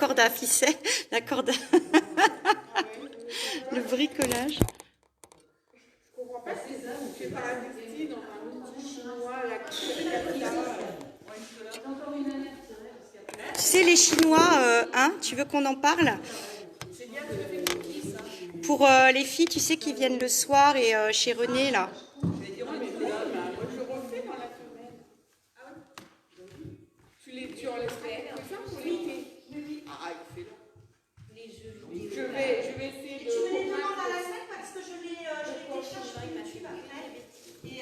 corde à ficelle, la corde à... le bricolage. Je comprends pas si j'ai pas investi dans un outil chinois là qui Tu sais, les Chinois, hein, tu veux qu'on en parle? c'est bien de lever le cookie, ça. Pour les filles, tu sais, qui viennent le soir et chez René, là. Moi je refais dans la semaine. Ah oui. Tu enlèves ça pour l'été. Oui. Ah, excellent. Je vais essayer de. Tu me les demandes à la semaine parce que je les télécharge sur YouTube après et je les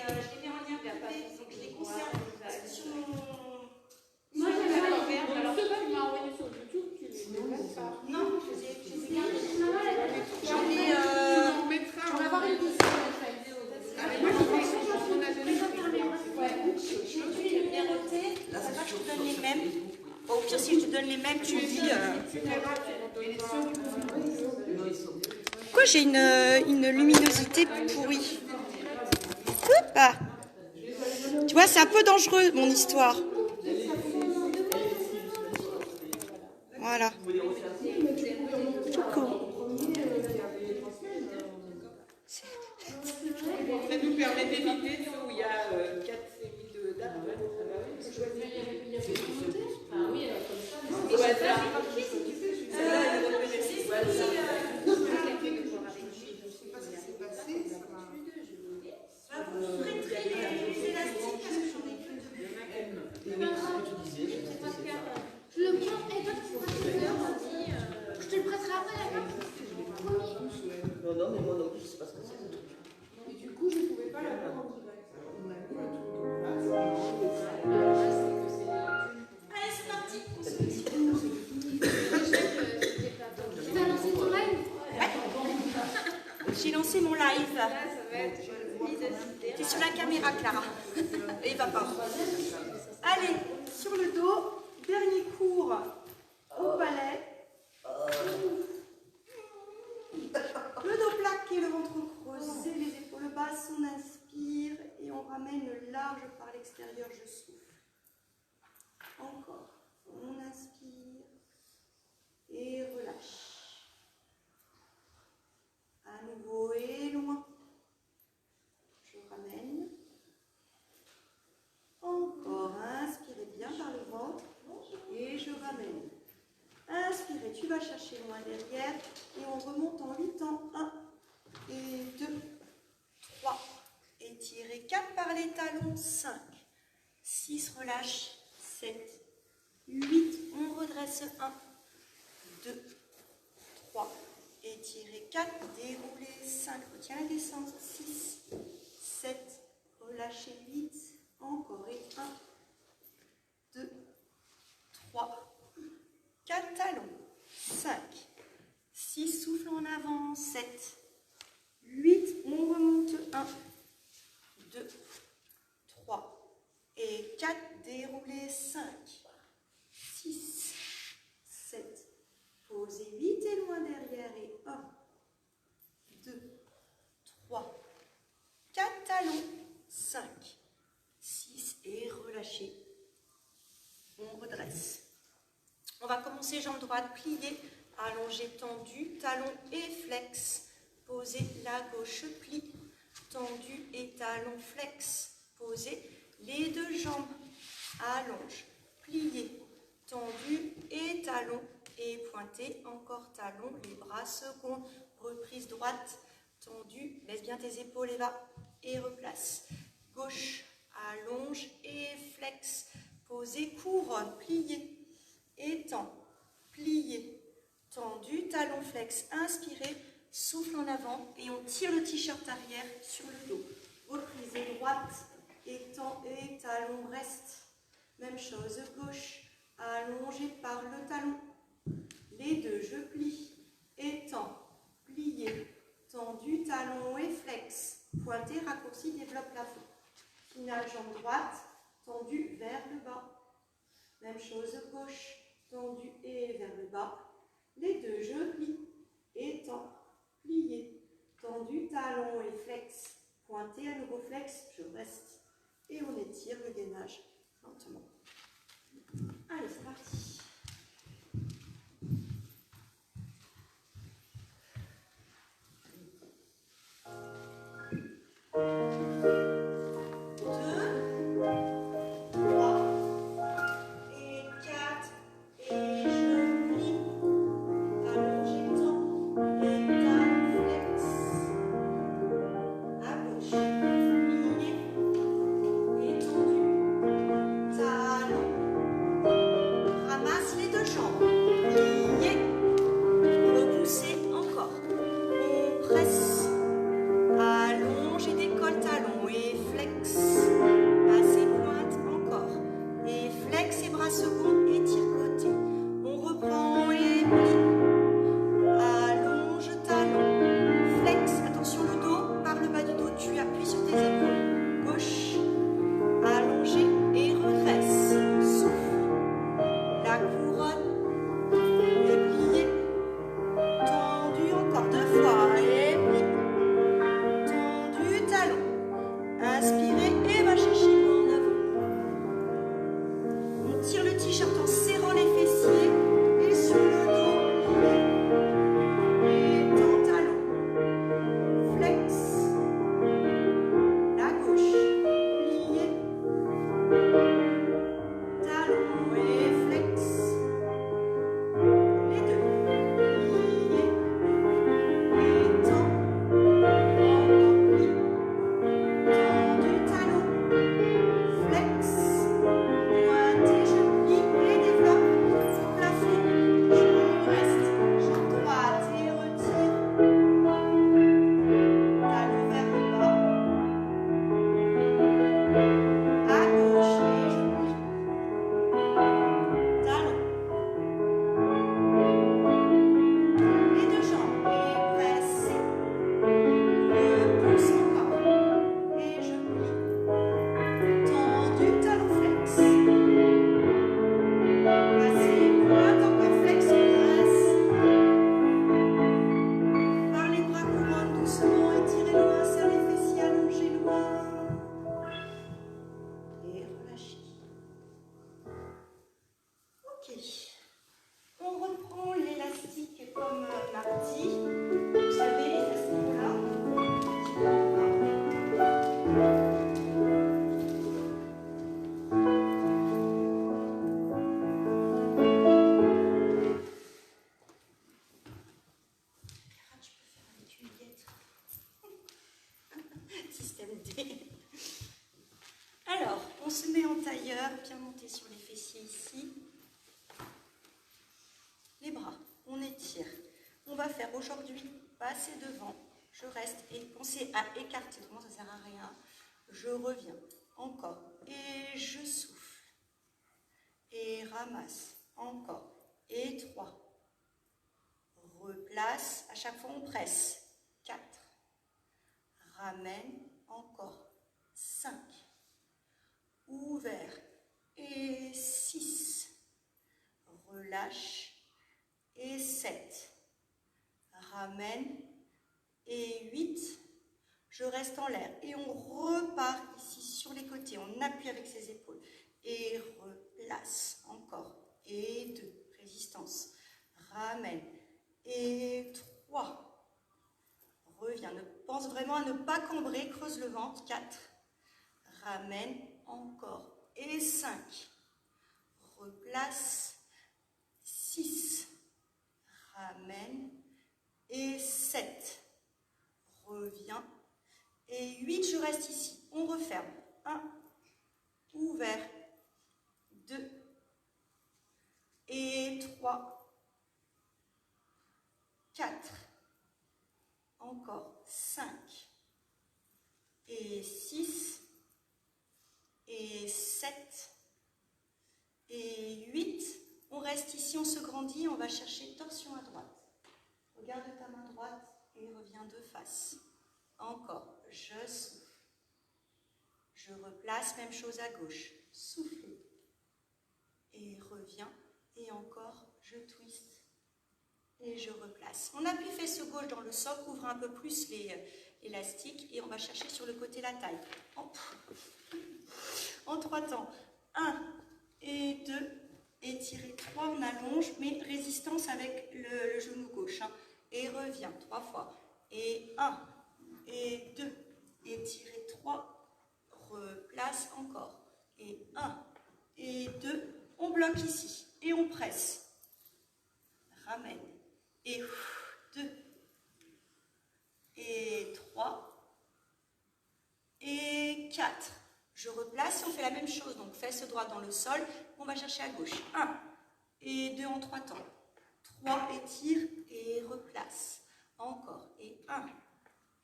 mets en lien privé, donc je les conserve sur mon... Moi, alors ceux que tu m'as envoyés sur YouTube, tu les mets pas. Non, je les ai Tu en mettras. On va avoir une question. Moi, je vais on a donné. Je vais numéroter, ça va, je te donne les mêmes. Bon, au pire, si je te donne les mêmes, tu me dis... Pourquoi j'ai une luminosité pourrie? Hop. Tu vois, c'est un peu dangereux, mon histoire. Voilà. Ça nous permet d'éviter ceux où il y a 4 séries de dates. Ah oui, alors comme ça. Au hasard. Non, mais moi non plus, je sais pas ce que c'est. Et du coup, je ne pouvais pas l'avoir en direct. Allez, c'est parti. J'ai lancé mon live. T'es sur la caméra, Clara. Et il va pas. Allez, sur le dos, dernier cours au palais. Le dos plaqué, le ventre creusé, les épaules basses, on inspire et on ramène large par l'extérieur, je souffle. Encore, on inspire et relâche. À nouveau et loin. Je ramène. Encore, inspirez bien par le ventre et je ramène. Inspirez, tu vas chercher loin derrière et on remonte en 8 temps. 1 et 2, 3. Étirez 4 par les talons. 5, 6, relâche. 7, 8, on redresse. 1, 2, 3. Étirez 4, déroulez. 5, retiens la descente. 6, 7, relâchez. 8, encore et 1, 2, 3. 4 talons, 5, 6, souffle en avant, 7, 8, on remonte, 1, 2, 3, et 4, déroulez, 5, 6, 7, posez 8 et loin derrière, et 1, 2, 3, 4 talons, 5, 6, et relâchez, on redresse. On va commencer jambe droite pliée, allongée, tendue, talon et flex. Posez la gauche, plie, tendue et talon flex. Posez les deux jambes, allonge, pliée, tendue et talon et pointez, encore talon, les bras secondes, reprise droite, tendue, laisse bien tes épaules et va et replace. Gauche, allonge et flex. Posez couronne, pliée. Étend, plié, tendu, talon flex, inspirez, souffle en avant et on tire le t-shirt arrière sur le dos. Reprise droite, étend et talon reste. Même chose, gauche, allongé par le talon. Les deux, je plie, étend, plié, tendu, talon et flex. Pointé, raccourci, développe la faute. Finale, jambe droite, tendue vers le bas. Même chose, gauche, tendu et vers le bas. Les deux, je plie, étend, plié, tendu, talon et flex. Pointé, à nouveau flex, je reste. Et on étire le gainage lentement. Allez, c'est parti. va faire aujourd'hui, passer devant, je reste et pensez à écarter, autrement ça ne sert à rien. Je reviens, encore, et je souffle, et ramasse, encore, et 3. Replace, à chaque fois on presse, 4. Ramène, encore, 5. Ouvert, et 6. Relâche, et 7. Ramène, et 8. Je reste en l'air, et on repart ici sur les côtés, on appuie avec ses épaules, et replace, encore, et 2. Résistance, ramène, et 3. Reviens, pense vraiment à ne pas cambrer, creuse le ventre, 4. Ramène, encore, et 5. Replace, 6. Ramène, et 7. Reviens, et 8, je reste ici. On referme. 1, ouvert, 2, et 3, 4, encore 5, et 6, et 7, et 8. On reste ici, on se grandit, on va chercher torsion à droite. Regarde ta main droite et reviens de face. Encore, je souffle. Je replace, même chose à gauche. Soufflez. Et reviens. Et encore, je twiste. Et je replace. On appuie fesse gauche dans le socle, ouvre un peu plus l'élastique et on va chercher sur le côté la taille. En 3 temps. 1 et 2. Étirez 3, on allonge, mais résistance avec le genou gauche. Hein. Et reviens 3 fois. Et 1 et 2. Étirez 3. Replace encore. Et 1 et 2. On bloque ici. Et on presse. Ramène. Et 2. Et 3. Et 4. Je replace et on fait la même chose. Donc fesse droite dans le sol. On va chercher à gauche. 1 et 2 en 3 temps. 3, étire et replace. Encore. Et 1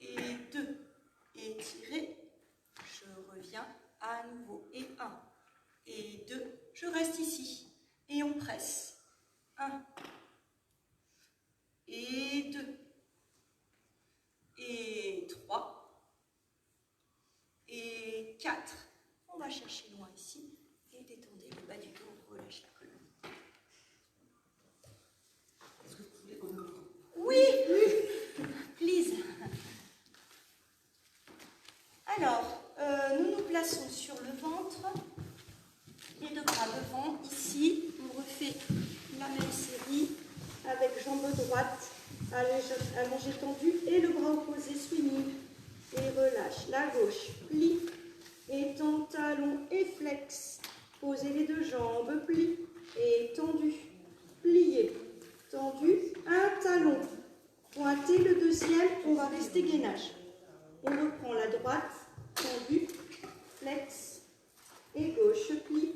et 2. Étirez. Je reviens à nouveau. Et 1 et 2. Je reste ici. Et on presse. 1 et 2. Et 3. Et 4. On va chercher loin ici. Et détendez le bas du dos. Relâche la colonne. Est-ce que vous voulez qu'on nous... Oui, please. Alors, nous nous plaçons sur le ventre, les 2 bras devant. Ici, on refait la même série avec jambe droite allongée tendue et le bras opposé swinging. Et relâche. La gauche, plie, étend talon et flex. Posez les 2 jambes, plie, et tendu, plié, tendu, un talon. Pointez le deuxième, on va rester gainage. On reprend la droite, tendue, flex, et gauche, plie,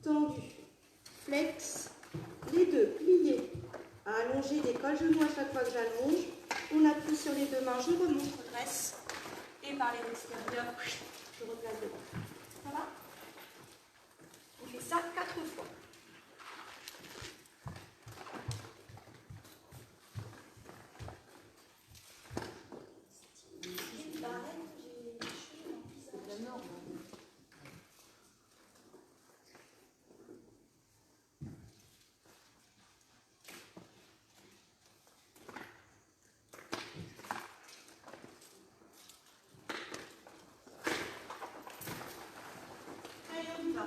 tendu, flex, les 2, pliés, allongez, décolle, genou à chaque fois que j'allonge, on appuie sur les 2 mains, je remonte, redresse, et par les extérieurs, je replace devant. Ça va? On fait ça 4 fois. Allez, on y va.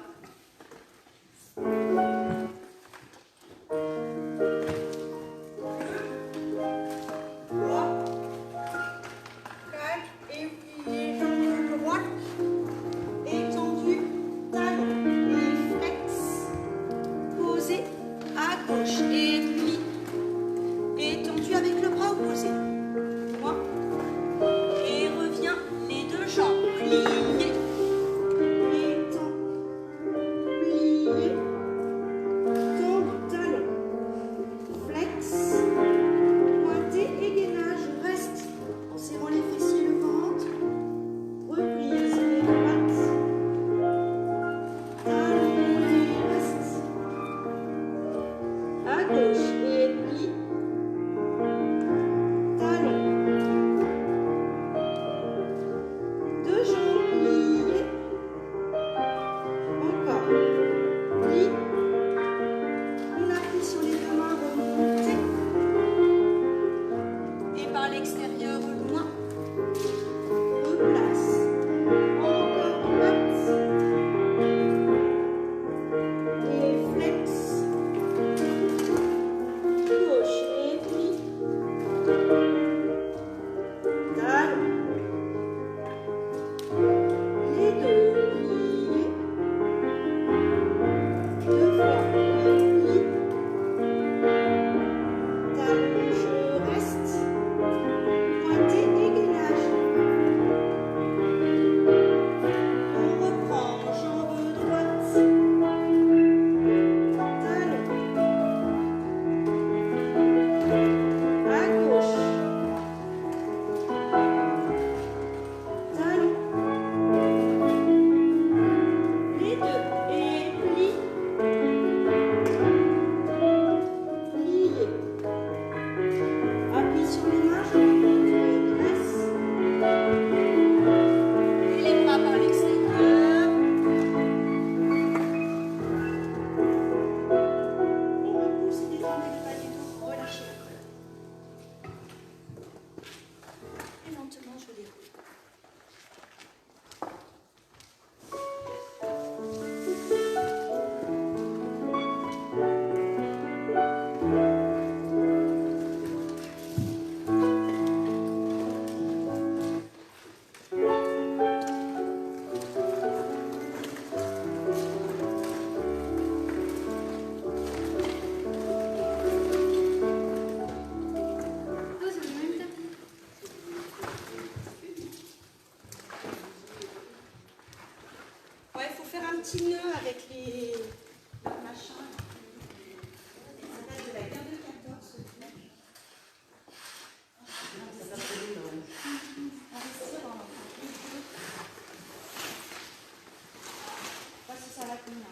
petit nœud avec les machins. Ça date de la guerre de 14. Pas si ça va tenir.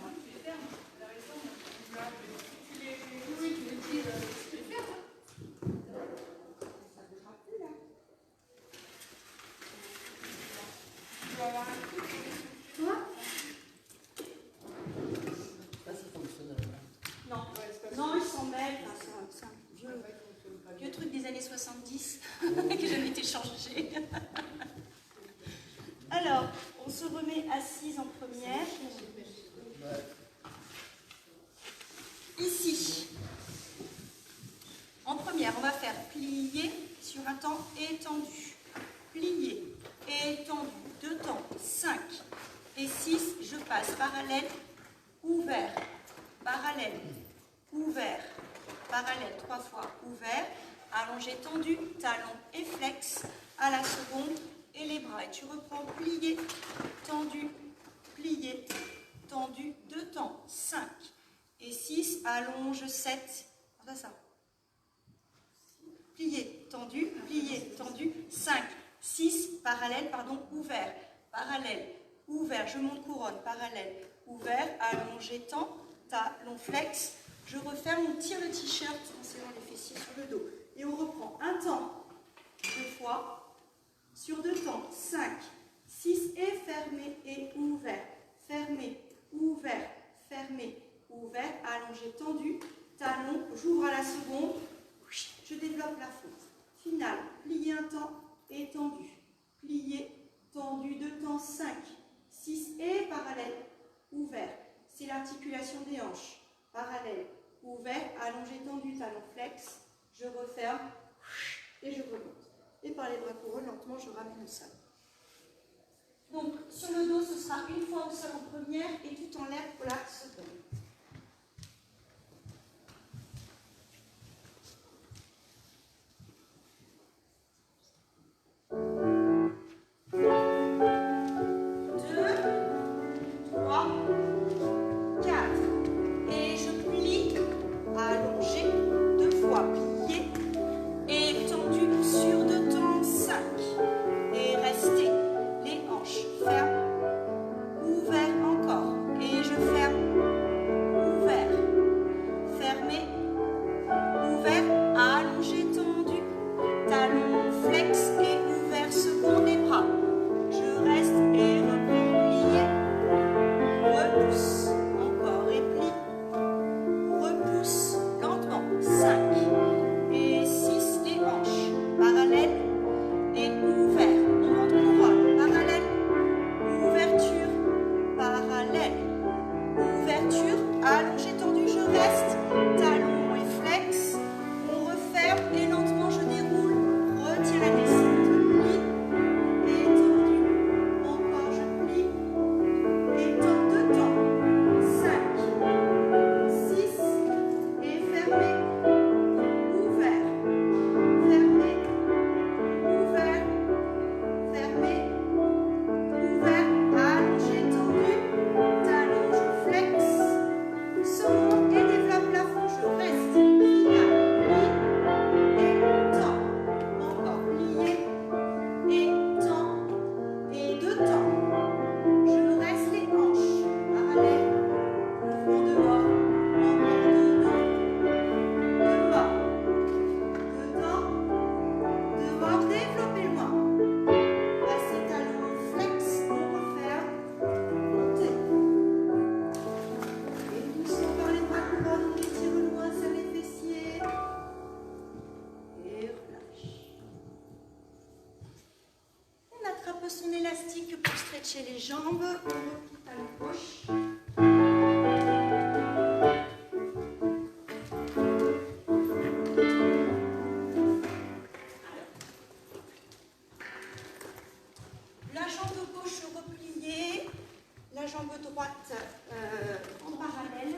Non, ils s'en mêlent. C'est un vieux truc des années 70 qui n'a jamais été changé. Alors, on se remet assise en première. Ici. En première, on va faire plier sur un temps étendu. Plier, étendu, 2 temps, 5 et 6, je passe parallèle, ouvert, parallèle, ouvert, parallèle, 3 fois, ouvert, allongé, tendu, talon et flex, à la seconde, et les bras. Et tu reprends, plié, tendu, 2 temps, 5 et 6, allonge, 7, voilà ça. Plié, tendu, 5, 6, parallèle, pardon, ouvert, parallèle, ouvert, je monte couronne, parallèle, ouvert, allongé, temps, talon, flex, je referme, on tire le t-shirt en serrant les fessiers sur le dos. Et on reprend un temps, 2 fois, sur 2 temps, 5, 6, et fermé et ouvert, fermé, ouvert, fermé, ouvert, allongé, tendu, talon, j'ouvre à la seconde, je développe la faute. Finale, plié un temps, étendu, plié, tendu, 2 temps, 5, 6 et parallèle, ouvert. C'est l'articulation des hanches. Parallèle, ouvert, allongé, tendu, talon flex. Je referme et je remonte. Et par les bras couronnes, lentement, je ramène au sol. Donc, sur le dos, ce sera une fois au sol en première et tout en l'air pour la seconde. Les jambes, on replie à la gauche. La jambe gauche repliée, la jambe droite en parallèle.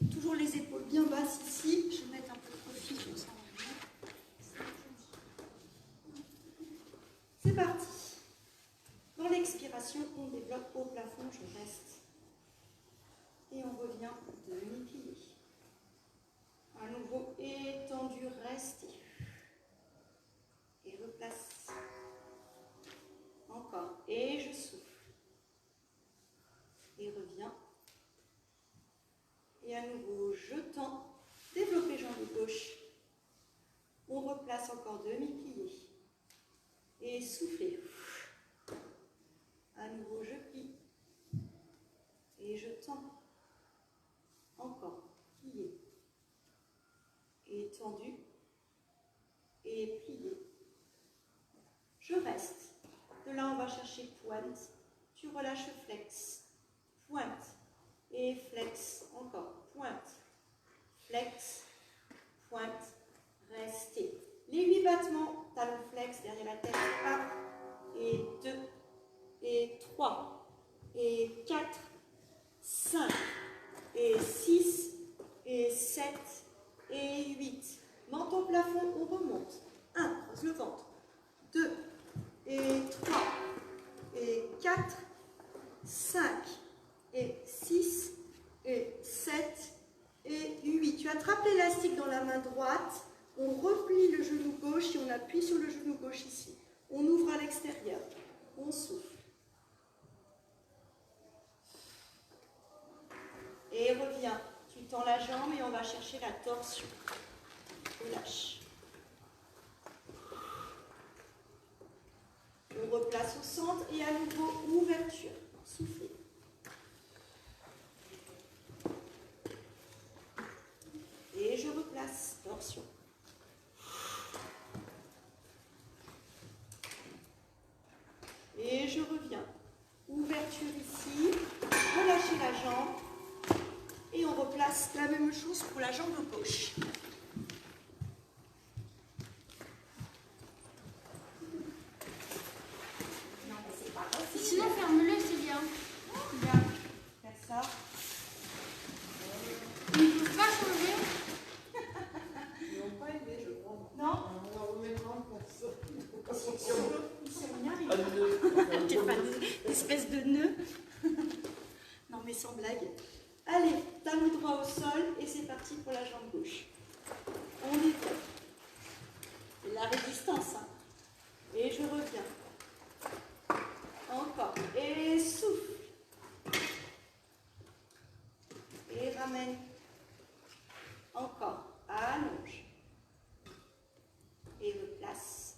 Toujours les épaules bien basses ici. Je vais mettre un peu de profil comme ça. C'est parti. Dans l'expiration, on développe au plafond, je reste. et soufflez. À nouveau, je plie et je tends. Encore, plié et tendu et plié. Je reste. De là, on va chercher pointe. Tu relâches flex. Pointe et flex. Encore, pointe. Flex, pointe, restez. Les 8 battements, talon flex derrière la tête. 1 et 2 et 3 et 4, 5 et 6 et 7 et 8. Menton plafond, on remonte. 1, croise le ventre. 2 et 3 et 4, 5 et 6 et 7 et 8. Tu attrapes l'élastique dans la main droite, on replie le genou gauche et on appuie sur le genou gauche ici. On ouvre à l'extérieur, on souffle. Et reviens, tu tends la jambe et on va chercher la torsion. Relâche. On replace au centre et à nouveau ouverture. Soufflez. Et je replace, torsion. Et je reviens. Ouverture ici, relâchez la jambe. Et on replace la même chose pour la jambe gauche. Sinon, ferme-le, c'est bien. Bien. Faire ça. Il ne faut pas changer. Ils n'ont pas aidé, je crois. Non? On va remettre en place. Si on y arrive. À deux. Tu fais des espèces de nœuds. Non mais sans blague. Allez, talon droit au sol et c'est parti pour la jambe gauche. On est prêt. C'est la résistance. Hein. Et je reviens. Encore. Et souffle. Et ramène. Encore. Allonge. Et replace.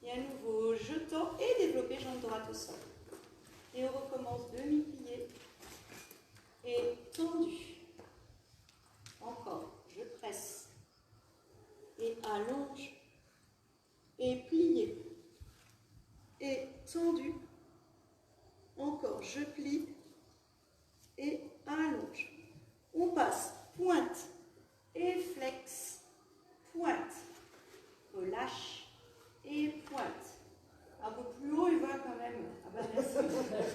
Et à nouveau, je tends et développer jambe droite au sol. Et on recommence demi-plié. Et tendu. Encore. Je presse. Et allonge. Et plié. Et tendu. Encore. Je plie. Et allonge. On passe. Pointe. Et flex. Pointe. Relâche. Et pointe. Un peu plus haut, il va quand même. Ah bah merci.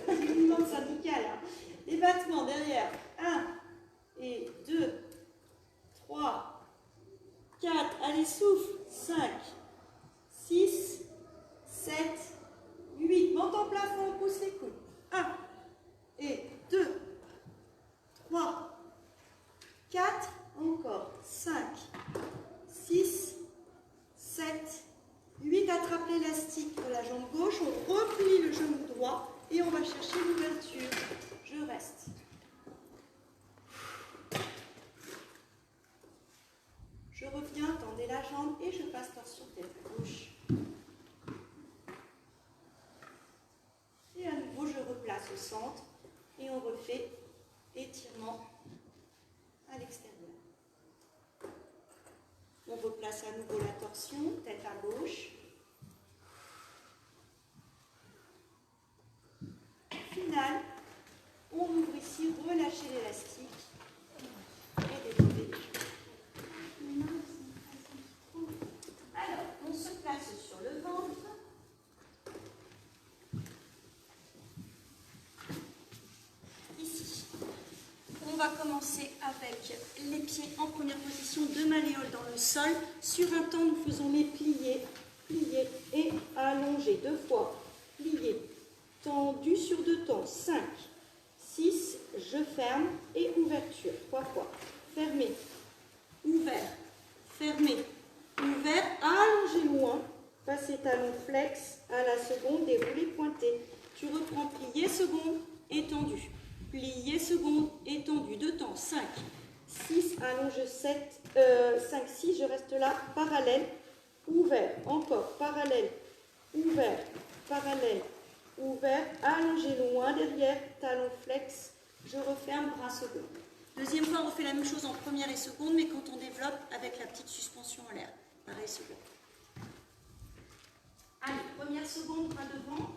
C'est une mouvement syndical. Hein. Les battements derrière. 1 et 2, 3, 4. Allez, souffle. 5, 6, 7, 8. Menton plafond, on pousse les coudes. 1 et 2, 3, 4. Encore. 5, 6, 7, 8. Attrape l'élastique de la jambe gauche. On replie le genou droit et on va chercher l'ouverture. Je reste. Je reviens, tendez la jambe et je passe torsion tête gauche. Et à nouveau, je replace au centre et on refait étirement à l'extérieur. On replace à nouveau la torsion, tête à gauche. Final, on ouvre ici, relâchez l'élastique et développez les jambes. Alors, on se place sur le ventre. Ici. On va commencer avec les pieds en première position de malléole dans le sol. Sur un temps, nous faisons les pliés, pliés et allongés. 2 fois, pliés, tendu sur 2 temps. 5, 6, je ferme et ouverture. 3 fois. Fermé, ouvert, fermé, ouvert, allongé loin. Passez talon flex à la seconde, déroulé, pointé. Tu reprends plié, seconde, étendu. Plié, seconde, étendu. 2 temps. 5, 6, allonge 7, 5, 6, je reste là, parallèle, ouvert, encore, parallèle, ouvert, parallèle, ouvert, allongé loin derrière, talon flex, je referme, bras second. Deuxième fois, on refait la même chose en première et seconde, mais quand on développe avec la petite suspension en l'air. Pareil, seconde. Allez, première seconde, bras devant.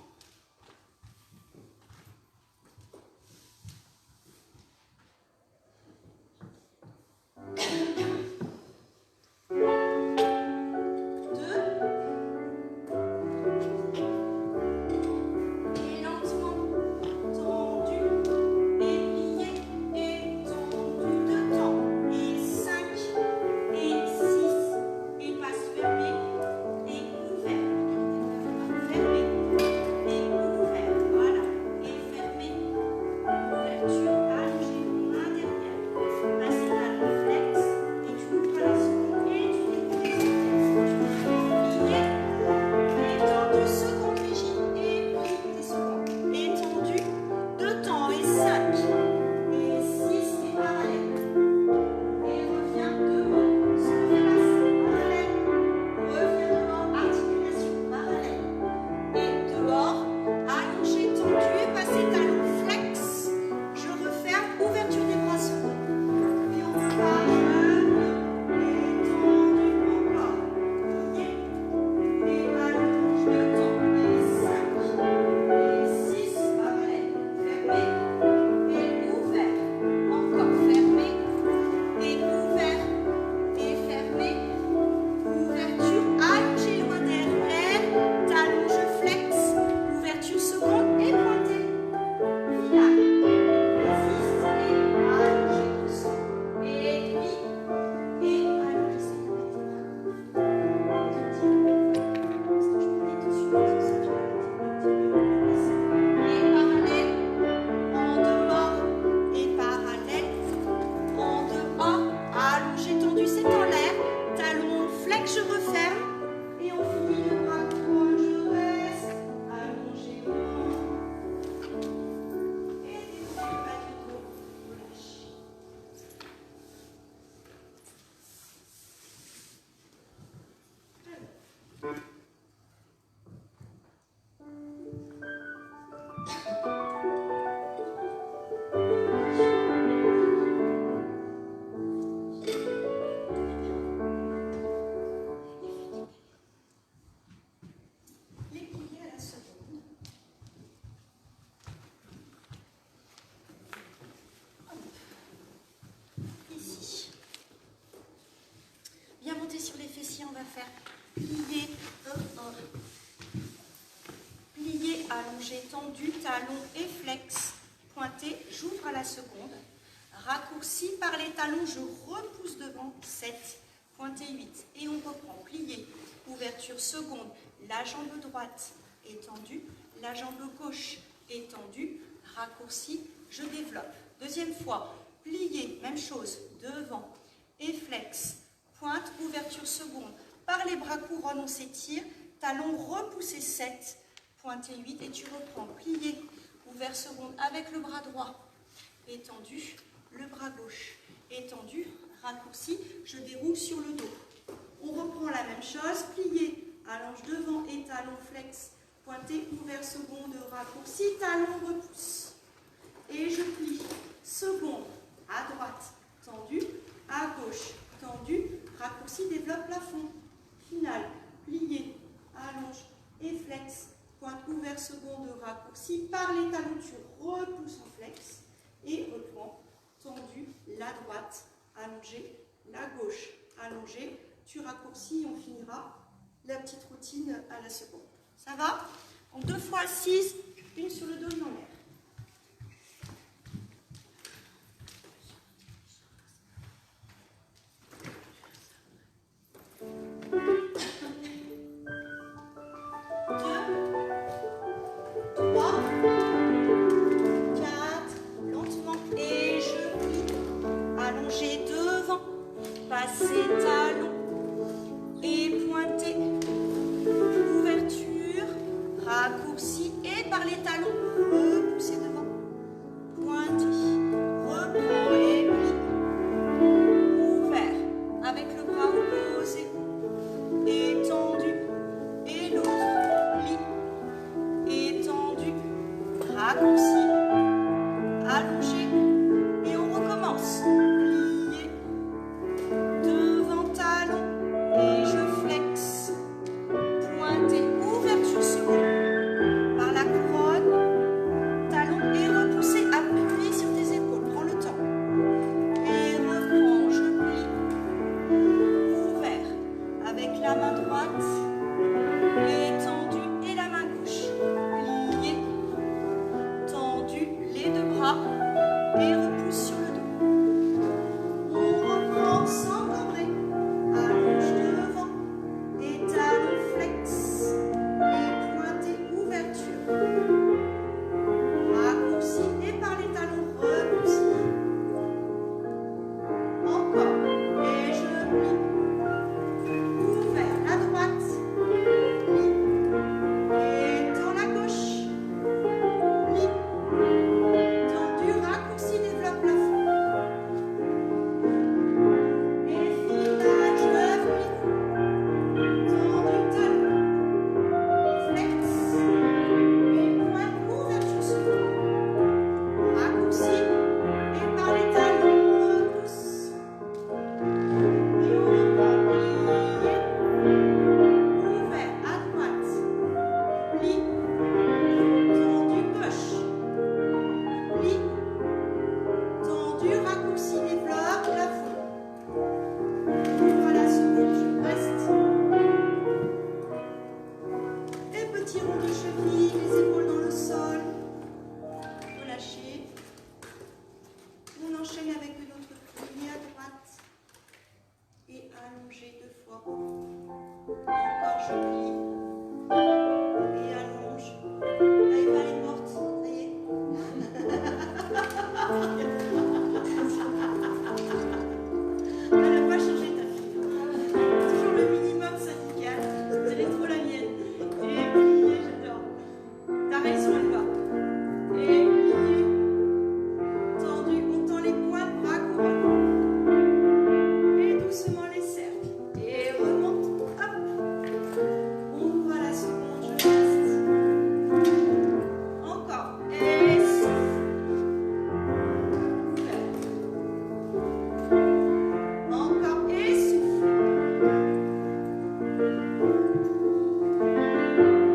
Sur les fessiers, on va faire plier, plier, allongé, tendu, talon et flex, pointé, j'ouvre à la seconde, raccourci par les talons, je repousse devant, 7, pointé 8, et on reprend, plié, ouverture seconde, la jambe droite est tendue, la jambe gauche est tendue, raccourci, je développe. Deuxième fois, plié, même chose, devant et flex, pointe, ouverture seconde. Par les bras couronnes, on s'étire. Talon repoussé 7, pointé 8 et tu reprends. Plié, ouvert seconde avec le bras droit étendu, le bras gauche étendu, raccourci. Je déroule sur le dos. On reprend la même chose. Plié, allonge devant et talon flex, pointé, ouvert seconde, raccourci, talon repousse. Et je plie. Seconde, à droite, tendu, à gauche, tendu, raccourci, développe plafond. Final, plié, allonge et flex. Pointe ouvert, seconde, raccourci. Par les talons, tu repousses en flex et reprends. Tendu, la droite, allongée, la gauche, allongée. Tu raccourcis et on finira la petite routine à la seconde. Ça va? En 2 fois assise, une sur le dos, une en l'air. Passer talon et pointer, ouverture, raccourci et par les talons, raccourci, allongé, et on recommence. Plié, devant talon, et je flexe, pointé, ouverture seconde, par la couronne, talon et repoussé, appuyé sur tes épaules, prends le temps. Et reprends, je plie, ouvert, avec la main droite, étendue, et la main gauche, plié, tendu, les deux bras, et repousse sur le dos. On reprend sans cambrer, allonge devant, et talon flex, et pointé, ouverture. Raccourci, et par les talons, repousse. Encore, et je plie, ouvert, la droite, plie, et dans la gauche, plie, tendu, raccourci, développe la fond. Et filetage, je plie, tendu, talon, flex, et pointe, ouverture seconde. Raccourci, et par les talons, repousse. Et on reprend, plié, ouvert, à droite, plie, tendu, gauche, plie, tendu, raccourci, développe, la fond. Ouvre la seconde, je reste. Et petit rond de cheville, les épaules dans le sol. Relâchez. On enchaîne avec une autre plie à droite. Et allongé 2 fois. Encore je plie. Et allonge. Là, Eva, elle est morte. Ça y est. Elle n'a pas changé ta fille. Toujours le minimum syndical. Elle est trop la mienne. Et plié, j'adore. T'as raison, Eva. Et plié. Tendu, on tend les poings, bras couronne. Et doucement les cercles. Et remonte. Hop. On ouvre à la seconde, je reste. Encore. Et souffle. Ouvert. Encore. Et souffle.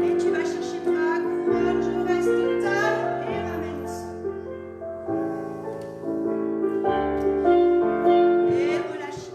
Et tu vas chercher bras, couronne, je reste, talon et ramène au sol. Et relâche.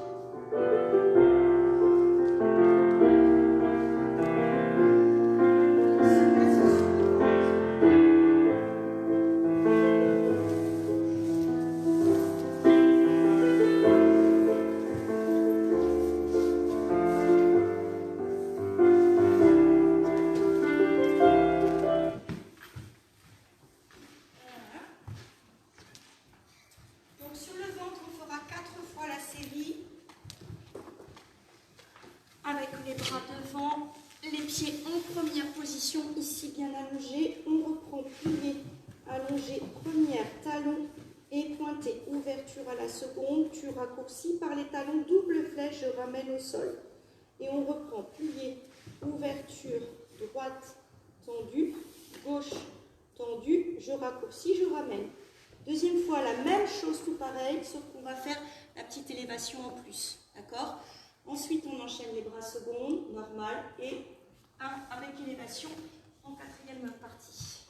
Donc sur le ventre, on fera 4 fois la série. Avec les bras devant, les pieds en première position, ici bien allongés. On reprend plié, allongé, première, talon et pointé. Ouverture à la seconde, tu raccourcis par les talons, double flèche, je ramène au sol. Et on reprend plié, ouverture, droite, tendue, gauche, tendue, je raccourcis, je ramène. Deuxième fois, la même chose, tout pareil, sauf qu'on va faire la petite élévation en plus. D'accord? Ensuite, on enchaîne les bras secondes, normal, et un avec élévation en 4e partie.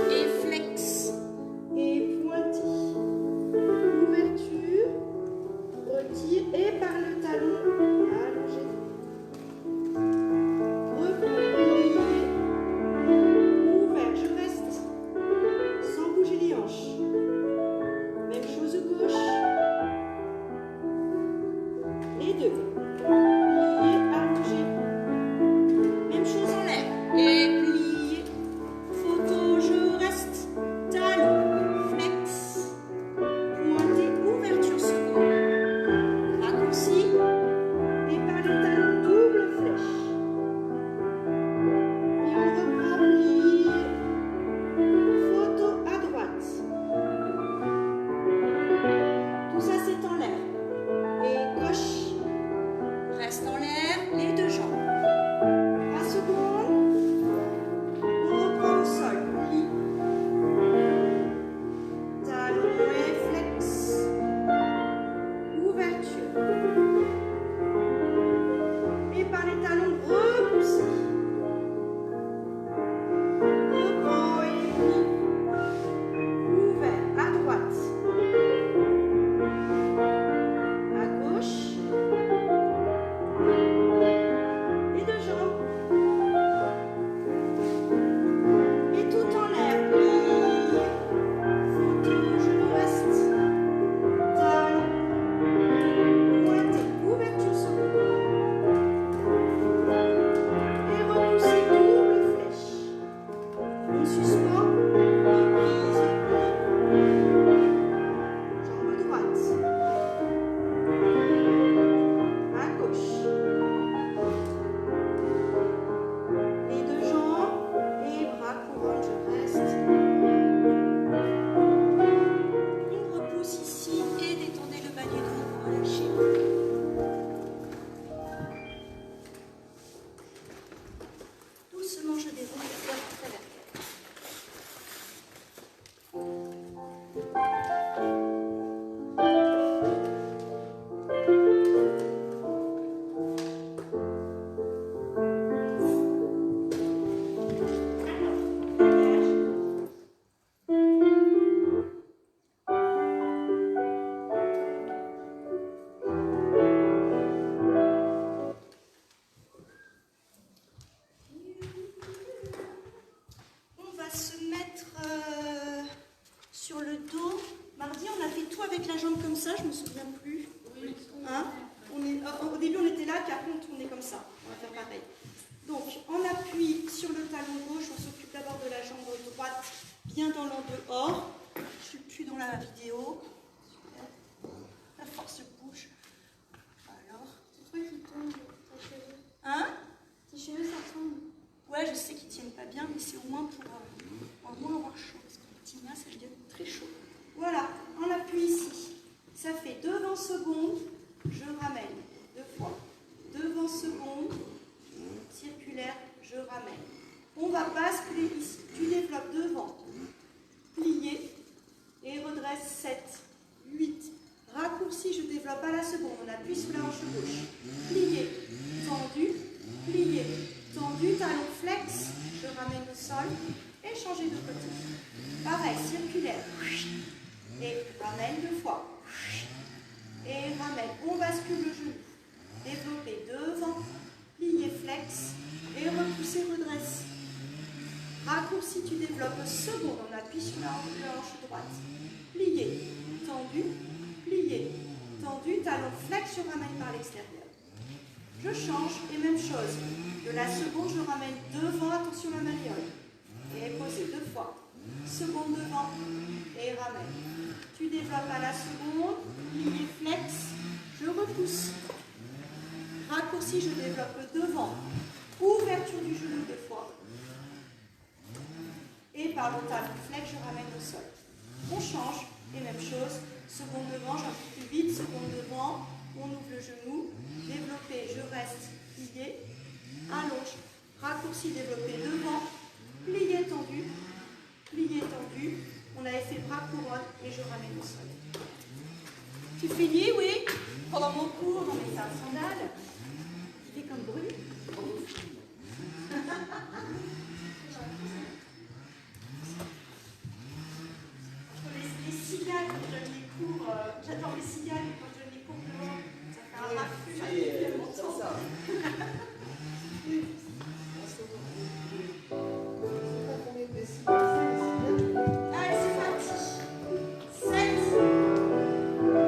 Et flex et pointé, ouverture, retire et par le talon allongé, reprends, plié, ouvert, je reste sans bouger les hanches, même chose gauche, avec la jambe comme ça, je ne me souviens plus. Hein? Au début, on était là, puis après, on tournait comme ça. On va faire pareil. Donc, on appuie sur le talon gauche, on s'occupe d'abord de la jambe droite, bien dans l'en-dehors. Je ne suis plus dans la vidéo. Super. La force bouge. Alors. C'est toi qui tombe, tes cheveux. Hein? Tes cheveux, ça tombe. Ouais, je sais qu'ils tiennent pas bien, mais c'est au moins pour au moins avoir chaud. Parce que le tibia, ça devient très chaud. Voilà, on appuie ici. Ça fait devant seconde, je ramène. 2 fois. Devant seconde, circulaire, je ramène. On va basculer ici. Tu développes devant, plié et redresse 7, 8. Raccourci, je développe à la seconde. On appuie sur la hanche gauche. Plié, tendu, plié, tendu, talon flex, je ramène au sol et changer de côté. Pareil, circulaire. Et ramène 2 fois. Et ramène. On bascule le genou. Développer devant, plié, flex et repousser, redresse. Raccourci, tu développes seconde. On appuie sur la hanche droite. Plié, tendu, plié, tendu, talon flex, je ramène par l'extérieur. Je change et même chose. De la seconde, je ramène devant, attention la malléole. Et poser 2 fois. Seconde devant et ramène. Tu développes à la seconde, plié, flex, je repousse. Raccourci, je développe devant. Ouverture du genou 2 fois. Et par le talon flex, je ramène au sol. On change et même chose. Seconde devant, j'appuie plus vite. Seconde devant, on ouvre le genou. Développé, je reste plié. Allonge. Raccourci, développé devant. Plié, tendu. Plié, tendu. On avait fait bras couronne et je ramène au sol. Tu finis, oui? Pendant mon cours, on met ça en sandales. Il fait comme bruit. Les cigales, quand je donne les cours, j'adore les cigales, mais quand je donne les cours dehors, ça fait un raffut, ça fait longtemps. Allez, c'est parti. 7,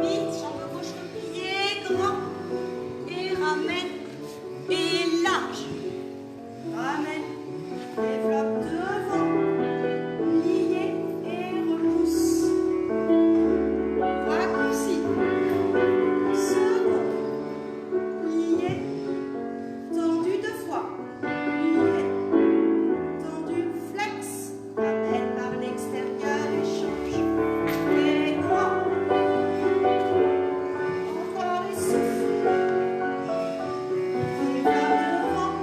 8, jambe gauche repliée, grand, et ramène, et large. Ramène, développe devant, plié et repousse. Raccourci. Second, plié, tendu 2 fois. Plié, tendu, flex. Ramène par l'extérieur et change. Et grand. Encore et souffle. Développe devant,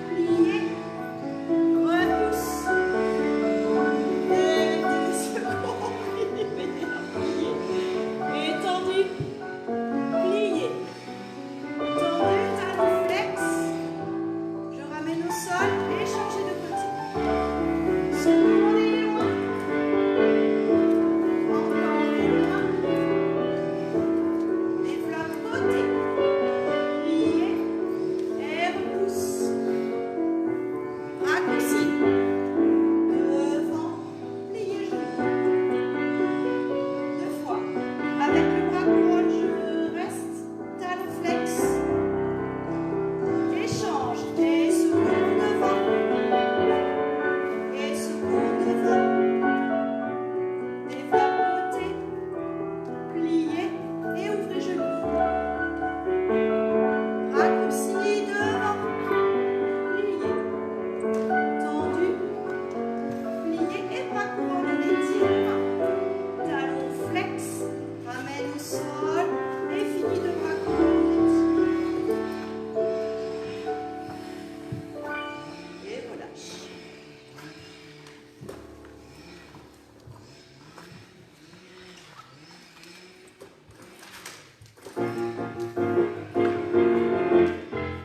plié, repousse. Et 2 secondes. Plié. Et tendu, plié. Tendu, talon flex. Je ramène au sol et changer de côté. Seconde et loin. Encore et loin. Développe côté. Plié. Et repousse. Raccourci. Devant. Plié genou. 2 fois. Avec le bras couronne, je reste. Talon flex. Échange. Et seconde devant. Et seconde devant. Développe côté. Plié. Et ouvrez genou. Raccourci devant. Plié. Tendu. Plié. Et bras couronne, n'étire pas. Talon flex. Ramène au sol. Et fini de bras couronne, étire. Et relâche.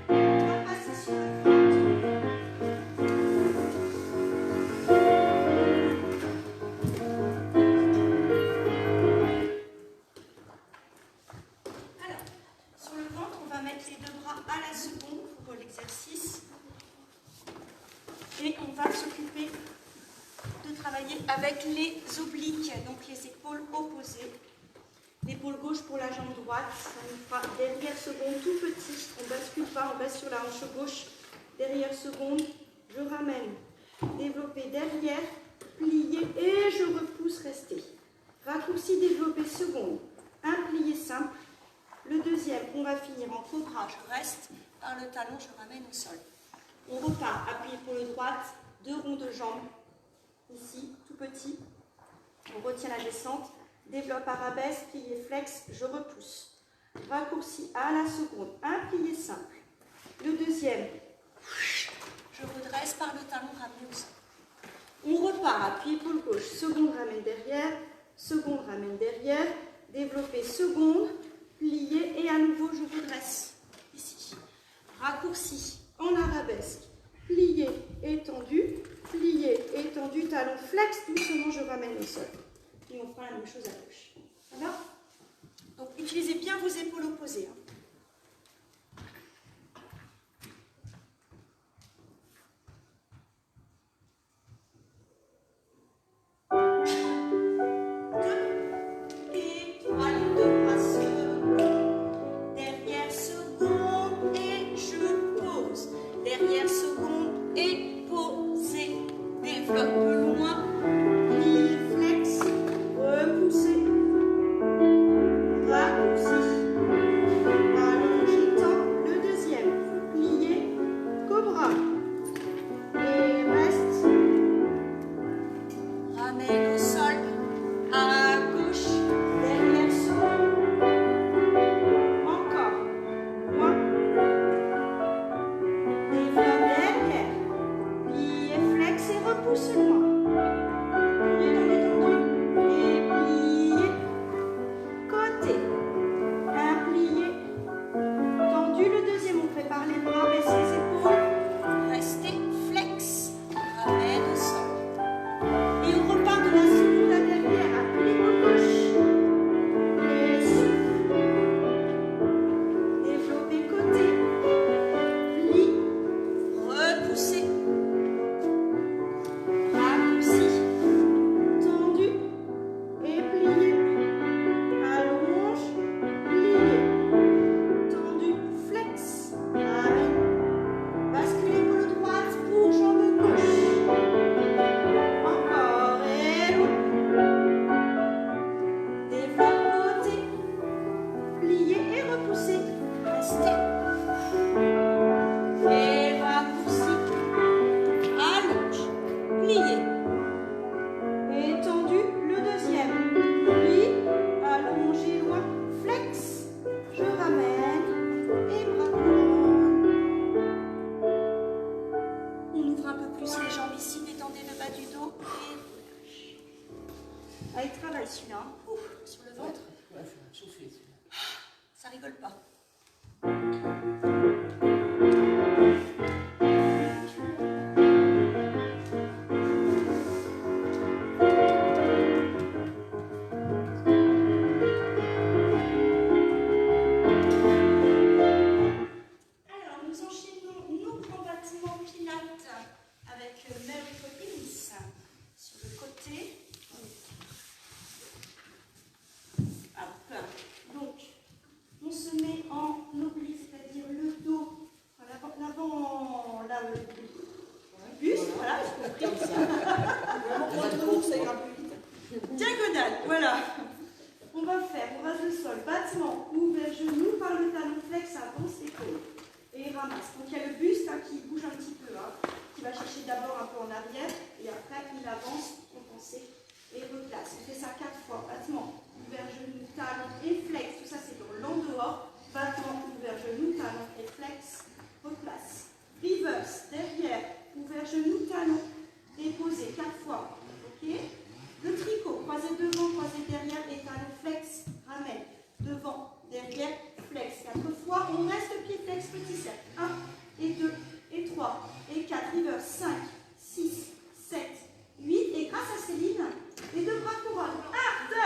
On va passer sur le ventre. Alors, sur le ventre, on va mettre les 2 bras à la seconde pour l'exercice. Et on va s'occuper de travailler avec les obliques, donc les épaules opposées. l'épaule gauche pour la jambe droite. On fera derrière seconde tout petit. On ne bascule pas, on reste sur la hanche gauche. Derrière seconde, je ramène. Développer derrière, plier et je repousse, rester. Raccourci, développer seconde. Un plié simple. Le deuxième, on va finir en cobra. Je reste par le talon, je ramène au sol. On repart, appui épaule droite, 2 ronds de jambes. Ici, tout petit. On retient la descente. Développe arabesque, plié flex, je repousse. Raccourci à la seconde. Un plié simple. Le deuxième, je redresse par le talon, ramené au sol. On repart, appui épaule gauche, seconde, ramène derrière, développer seconde, plié et à nouveau je redresse. Ici. Raccourci en arabesque, plié, étendu, talon flex, doucement je ramène au sol. Et on fera la même chose à gauche. Ça va? Donc utilisez bien vos épaules opposées. Allez, travaille celui-là. Sur le ventre. Ouais, il faut chauffer celui-là. Ça rigole pas. Alors, nous enchaînons nos combattements pilates avec Mary Poppins sur le côté. Donc, on se met en oblique, c'est-à-dire le dos, l'avant, là, le buste, voilà. Ça ira plus vite. Diagonale, voilà. On va faire, on rase le sol, battement, ouvert genou, par le talon flex, avance épaule. Et ramasse. Donc il y a le buste qui bouge un petit peu, qui va chercher d'abord un peu en arrière, et après il avance, compensé, et replace. On fait ça 4 fois, battement. Ouvert genou, talon et flex, tout ça c'est dans l'en-dehors, battement, ouvert genou, talon et flex, replace. Reverse, derrière, ouvert genou, talon, déposé 4 fois, ok. Le tricot, croisé devant, croisé derrière et talon flex, ramène, devant, derrière, flex, 4 fois, on reste pied flex, petit cercle, 1 et 2 et 3 et 4, reverse, 5, 6, 7, 8, et grâce à Céline, les deux bras couronnes, 1, 2, 3,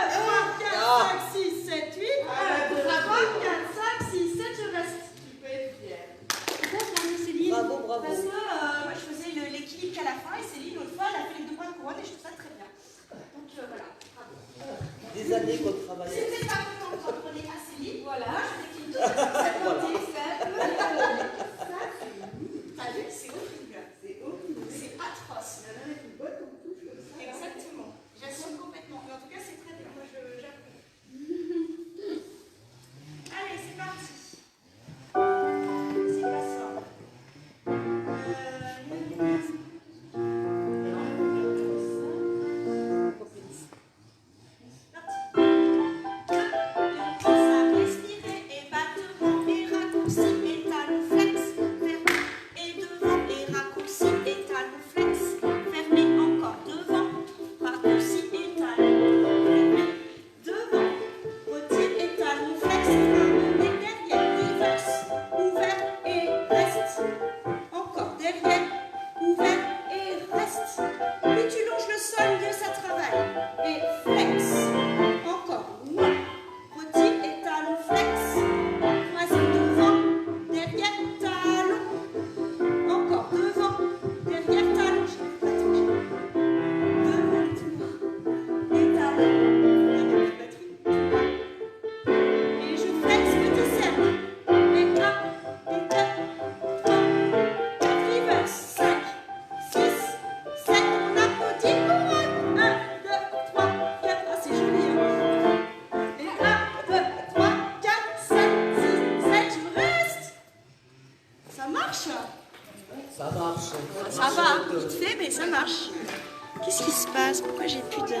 Qu'est-ce qui se passe? Pourquoi j'ai plus de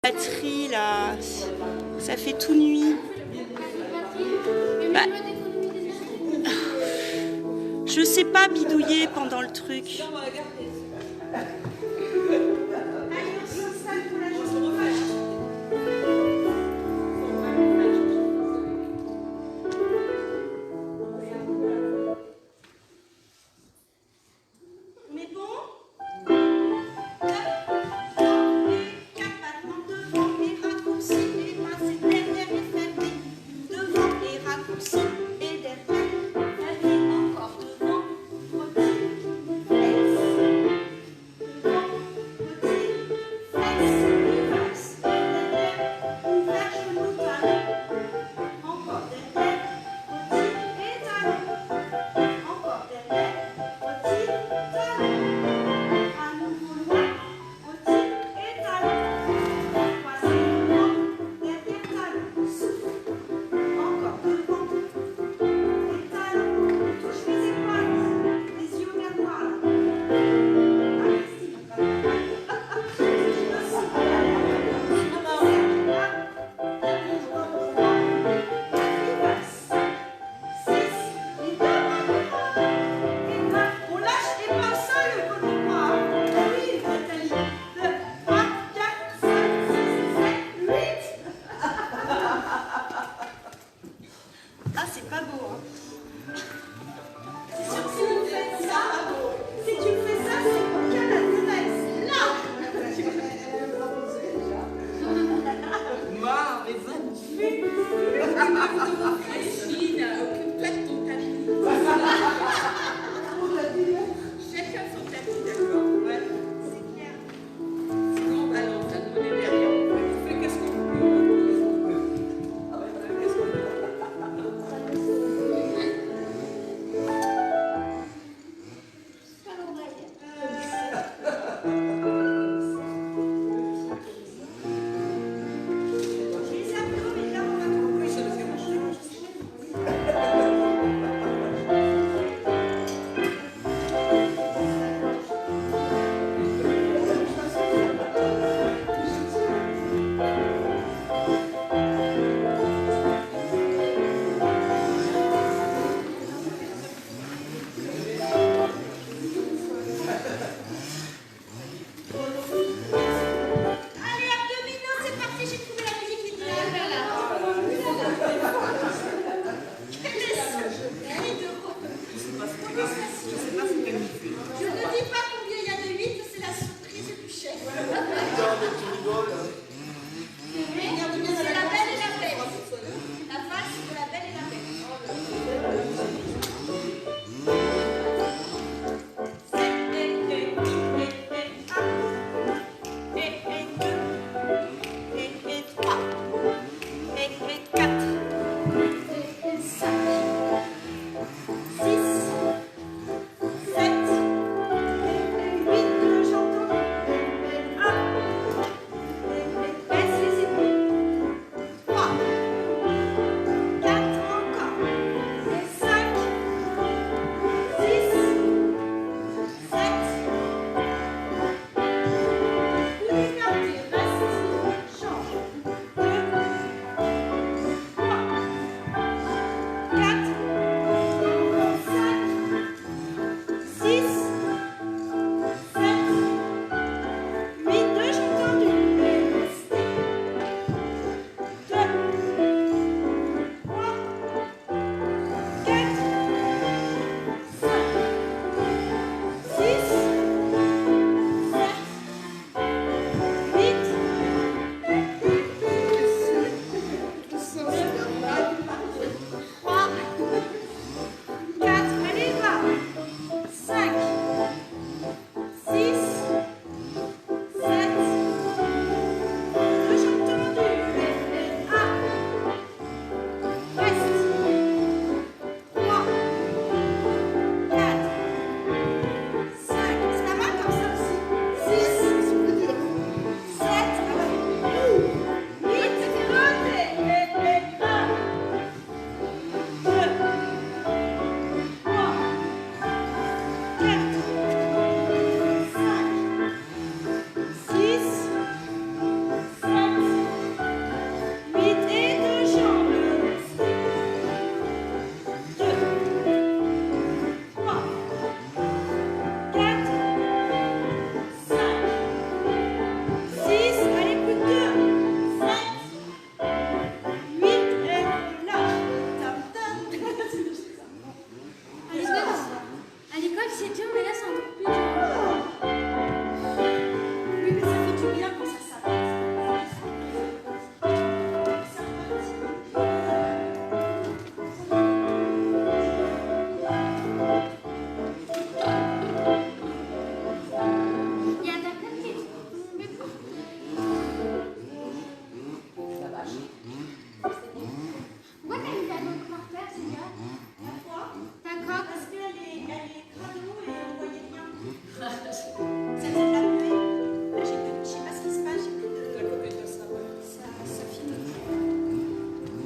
batterie là? Ça fait tout nuit. Bah, je sais pas bidouiller pendant le truc.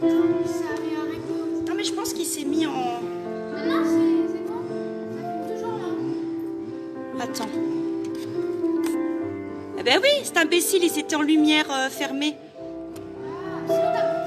Ça avait un rideau. Non mais je pense qu'il s'est mis en... Non, non, c'est bon. Ça fait toujours là. Attends. Eh ben oui, cet imbécile, il s'était en lumière fermée. Ah, sinon t'as